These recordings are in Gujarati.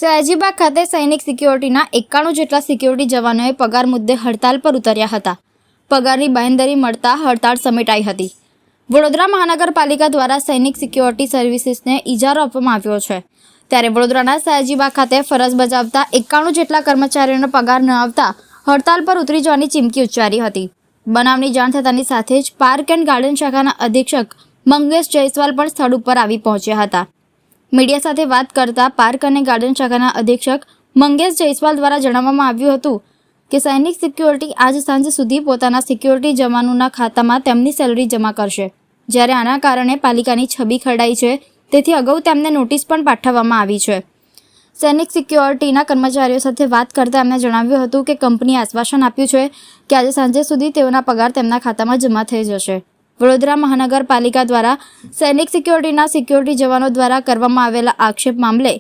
સયાજીબાગ ખાતે સૈનિક સિક્યોરિટીના 91 જેટલા સિક્યોરિટી જવાનોએ પગાર મુદ્દે હડતાલ પર ઉતર્યા હતા. પગારની બાંયધરી મળતા હડતાળ સમેટાઈ હતી. વડોદરા મહાનગરપાલિકા દ્વારા સૈનિક સિક્યોરિટી સર્વિસીસને ઇજારો આપવામાં આવ્યો છે. ત્યારે વડોદરાના સયાજીબાગ ખાતે ફરજ બજાવતા 91 જેટલા કર્મચારીઓનો પગાર ન આવતા હડતાલ પર ઉતરી જવાની ચીમકી ઉચ્ચારી હતી. બનાવની જાણ થતાની સાથે જ પાર્ક એન્ડ ગાર્ડન શાખાના અધિક્ષક મંગેશ જયસ્વાલ પણ સ્થળ ઉપર આવી પહોંચ્યા હતા. મીડિયા સાથે વાત કરતા પાર્ક અને ગાર્ડન શાખાના અધિક્ષક મંગેશ જયસ્વાલ દ્વારા જણાવવામાં આવ્યું હતું કે સૈનિક સિક્યોરિટી આજ સાંજ સુધી પોતાના સિક્યોરિટી જવાનોના ખાતામાં તેમની સેલરી જમા કરશે. જ્યારે આના કારણે પાલિકાની છબી ખરડાઈ છે, તેથી અગાઉ તેમને નોટિસ પણ પાઠવવામાં આવી છે. સૈનિક સિક્યોરિટીના કર્મચારીઓ સાથે વાત કરતા એમણે જણાવ્યું હતું કે કંપનીએ આશ્વાસન આપ્યું છે કે આજે સાંજે સુધી તેઓના પગાર તેમના ખાતામાં જમા થઈ જશે. વડોદરા મહાનગરપાલિકા દ્વારા સૈનિક સિક્યોરિટીના સિક્યોરિટી જવાનો દ્વારા કરવામાં આવેલા આક્ષેપ મામલે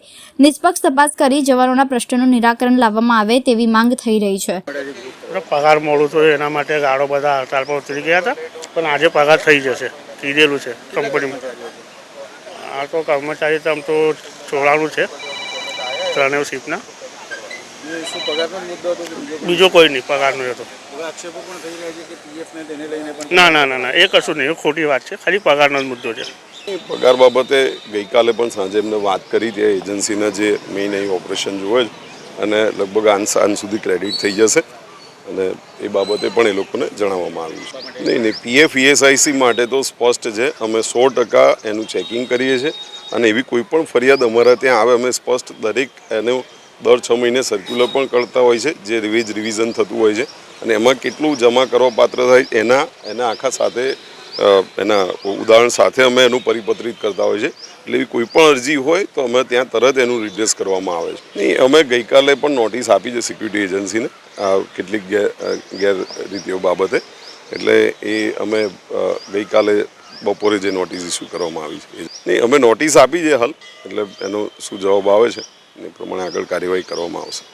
નિષ્પક્ષ તપાસ કરી જવાનોના પ્રશ્નોનું નિરાકરણ લાવવામાં આવે તેવી માંગ થઈ રહી છે. પગાર મોડું તો એના માટે ગાળો બધા હડતાલ પર ઉતરી ગયા હતા, પણ આજે પગાર થઈ જશે, કીધેલું છે કંપનીમાં. આ તો કર્મચારી તો આમ તો ચોરાણું છે, ત્રણેય શિફ્ટના. બીજો કોઈ નહીં પગારનો હતો. ના એ કશું નહીં, ખોટી વાત છે. ખાલી પગારનો જ મુદ્દો છે. પગાર બાબતે ગઈકાલે પણ સાંજે એમને વાત કરી હતી. એજન્સીના જે મેઇન અહીં ઓપરેશન જોવે અને લગભગ આજ સુધી ક્રેડિટ થઈ જશે અને એ બાબતે પણ એ લોકોને જણાવવામાં આવ્યું છે. નહીં પીએફ ESIC માટે તો સ્પષ્ટ છે. અમે 100% એનું ચેકિંગ કરીએ છીએ અને એવી કોઈ પણ ફરિયાદ અમારા ત્યાં આવે અમે સ્પષ્ટ દરેક એનું દર 6 મહિને સર્ક્યુલર પણ કરતા હોય છે, જે રિવિઝન થતું હોય છે અને એમાં કેટલું જમા કરવા પાત્ર થાય એના આખા સાથે એના ઉદાહરણ સાથે અમે એનું પરિપત્રિત કરતા હોય છે. એટલે એવી કોઈ પણ અરજી હોય તો અમે ત્યાં તરત એનું રિડ્રેસ કરવામાં આવે છે. નહીં, અમે ગઈકાલે પણ નોટિસ આપી છે સિક્યુરિટી એજન્સીને કેટલીક ગેરરીતિઓ બાબતે. એટલે એ અમે ગઈકાલે બપોરે જે નોટિસ ઇસ્યુ કરવામાં આવી છે. નહીં, અમે નોટિસ આપી છે હાલ, એટલે એનો શું જવાબ આવે છે એ પ્રમાણે આગળ કાર્યવાહી કરવામાં આવશે.